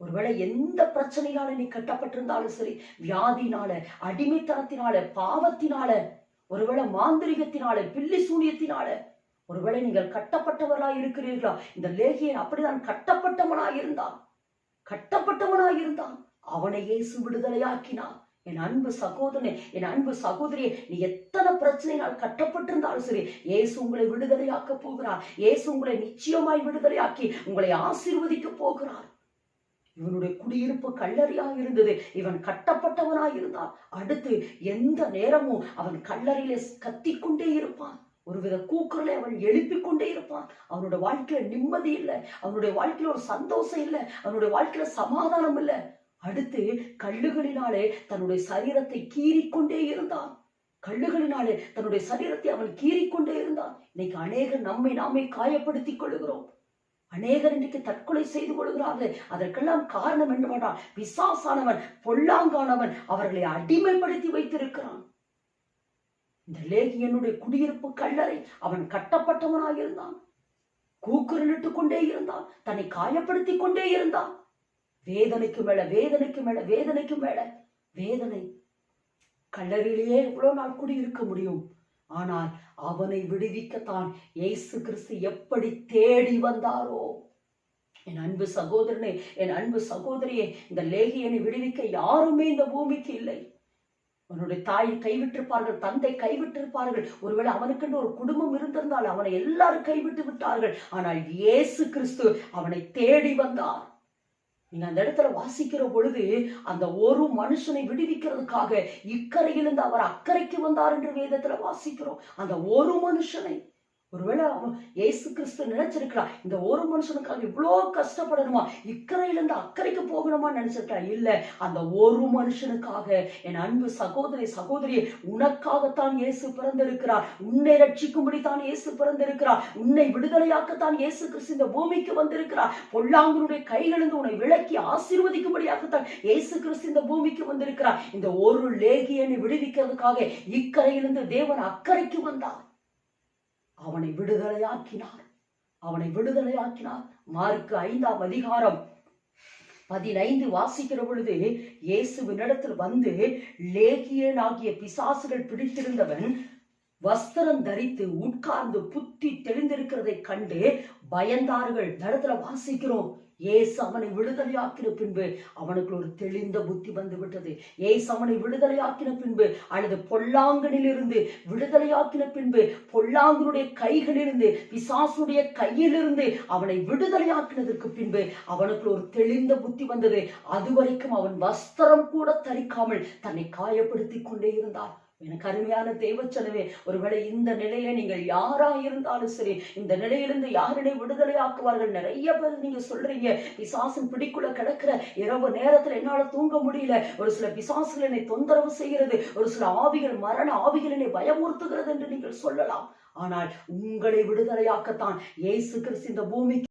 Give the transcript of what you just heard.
ஒருவேளை எந்த பிரச்சனையால நீ கட்டப்பட்டிருந்தாலும் சரி, வியாதினால, அடிமைத்தனத்தினால, பாவத்தினால, ஒருவேளை மாந்திரிகத்தினால, பில்லி சூனியத்தினால, ஒருவேளை நீங்கள் கட்டப்பட்டவர்களாய் இருக்கிறீர்களா? இந்த லேகியன் அப்படிதான் கட்டப்பட்டவனாய் இருந்தான். அவனை இயேசு விடுதலையாக்கினான். என் அன்பு சகோதரனே, என் அன்பு சகோதரியே, நீ எத்தனை பிரச்சனையால் கட்டப்பட்டிருந்தாலும் சரி, இயேசு உங்களை விடுதலையாக்க போகிறார். இயேசு உங்களை நிச்சயமாய் விடுதலையாக்கி உங்களை ஆசீர்வதிக்க போகிறார். இவனுடைய குடியிருப்பு கல்லறையாக இருந்தது. இவன் கட்டப்பட்டவனாய் இருந்தான். அடுத்து எந்த நேரமும் அவன் கல்லறையிலே கத்திக்கொண்டே இருப்பான். ஒருவித கூக்குரலை அவன் எழுப்பிக் கொண்டே இருப்பான். அவனுடைய வாழ்க்கையில நிம்மதி இல்லை, அவனுடைய வாழ்க்கையில ஒரு சந்தோஷம் இல்லை, அவனுடைய வாழ்க்கையில சமாதானம் இல்லை. அடுத்து கல்லுகளினாலே தன்னுடைய சரீரத்தை கீறிக்கொண்டே இருந்தான். கல்லுகளினாலே தன்னுடைய சரீரத்தை அவன் கீறிக்கொண்டே இருந்தான். இன்னைக்கு அநேகர் நாமே காயப்படுத்திக் கொள்கிறோம். அநேகர் இன்றைக்கு தற்கொலை செய்து கொள்கிறார்கள். அதற்கெல்லாம் காரணம் என்னவென்றால், பிசாசானவன், பொல்லாங்கானவன் அவர்களை அடிமைப்படுத்தி வைத்திருக்கிறான். இந்த லேகியனுடைய குடியிருப்பு கல்லறை. அவன் கட்டப்பட்டவனாக இருந்தான். கூக்குரலிட்டுக் கொண்டே இருந்தான். தன்னை காயப்படுத்தி கொண்டே இருந்தான். வேதனைக்கு மேல வேதனைக்கு மேல வேதனைக்கு மேல வேதனை. கல்லறையிலேயே எவ்வளவு நாள் குடியிருக்க முடியும்? ஆனால் அவனை விடுவிக்கத்தான் இயேசு கிறிஸ்து எப்படி தேடி வந்தாரோ. என் அன்பு சகோதரனே, என் அன்பு சகோதரியே, இந்த லேகியனை விடுவிக்க யாருமே இந்த பூமிக்கு இல்லை. அவனுடைய தாய் கைவிட்டிருப்பார்கள், தந்தை கைவிட்டிருப்பார்கள். ஒருவேளை அவனுக்கென்று ஒரு குடும்பம் இருந்திருந்தால் அவனை எல்லாரும் கைவிட்டு விட்டார்கள். ஆனால் இயேசு கிறிஸ்து அவனை தேடி வந்தார். நீங்க அந்த இடத்துல வாசிக்கிற பொழுது, அந்த ஒரு மனுஷனை விடுவிக்கிறதுக்காக இக்கரையிலிருந்து அவர் அக்கறைக்கு வந்தார் என்று வேதத்துல வாசிக்கிறோம். அந்த ஒரு மனுஷனை, ஒருவேளை இயேசு கிறிஸ்து நினைச்சிருக்கலாம், இந்த ஒரு மனுஷனுக்காக இவ்வளோ கஷ்டப்படணுமா, இக்கரையிலிருந்து அக்கறைக்கு போகணுமா நினைச்சிருக்கலாம். இல்ல, அந்த ஒரு மனுஷனுக்காக, என் அன்பு சகோதரியே, உனக்காகத்தான் இயேசு பிறந்திருக்கிறார். உன்னை ரட்சிக்கும்படித்தான் இயேசு பிறந்திருக்கிறார். உன்னை விடுதலையாக்கத்தான் இயேசு கிறிஸ்து இந்த பூமிக்கு வந்திருக்கிறார். பொல்லாங்கனுடைய கைகளிலிருந்து உன்னை விலக்கி ஆசீர்வதிக்கும்படியாகத்தான் இயேசு கிறிஸ்து இந்த பூமிக்கு வந்திருக்கிறார். இந்த ஒரு லேகியனை விடுவிக்கிறதுக்காக இக்கரையிலிருந்து தேவன் அக்கறைக்கு வந்தார். அவனை விடுதலையாக்கினார். மார்க்கு 5ஆம் அதிகாரம் 15 வாசிக்கிற பொழுது, இயேசுவினிடத்தில் வந்து லேகியன் ஆகிய பிசாசுகள் பிடித்திருந்தவன் வஸ்திரம் தரித்து உட்கார்ந்து புத்தி தெளிந்திருக்கிறதை கண்டு பயந்தார்கள். இடத்துல வாசிக்கிறோம், இயேசு அவனை விடுதலையாக்கின பின்பு அவனுக்கு ஒரு தெளிந்த புத்தி வந்து விட்டது. இயேசு அவனை விடுதலையாக்கின பின்பு, அல்லது பொல்லாங்கனிலிருந்து விடுதலையாக்கின பின்பு, பொல்லாங்கனுடைய கைகளிலிருந்து, பிசாசுடைய கையிலிருந்து அவனை விடுதலையாக்கினதற்கு பின்பு அவனுக்கு ஒரு தெளிந்த புத்தி வந்தது. அதுவரைக்கும் அவன் வஸ்திரம் கூட தரிக்காமல் தன்னை காயப்படுத்தி கொண்டே இருந்தார். எனக்கு அருமையான தேவச்சனவே, ஒருவேளை இந்த நிலையில நீங்கள் யாரா இருந்தாலும் சரி, இந்த நிலையிலிருந்து யாரினை விடுதலை ஆக்குவார்கள்? நிறைய பேர் நீங்க சொல்றீங்க, பிசாசின் பிடிக்குள்ள கிடக்கிற, இரவு நேரத்துல என்னால தூங்க முடியல, ஒரு சில பிசாசுகள் என்னை தொந்தரவு செய்கிறது, ஒரு சில ஆவிகள், மரண ஆவிகள் என்னை பயமுறுத்துகிறது என்று நீங்கள் சொல்லலாம். ஆனால் உங்களை விடுதலையாக்கத்தான் இயேசு கிறிஸ்து இந்த பூமிக்கு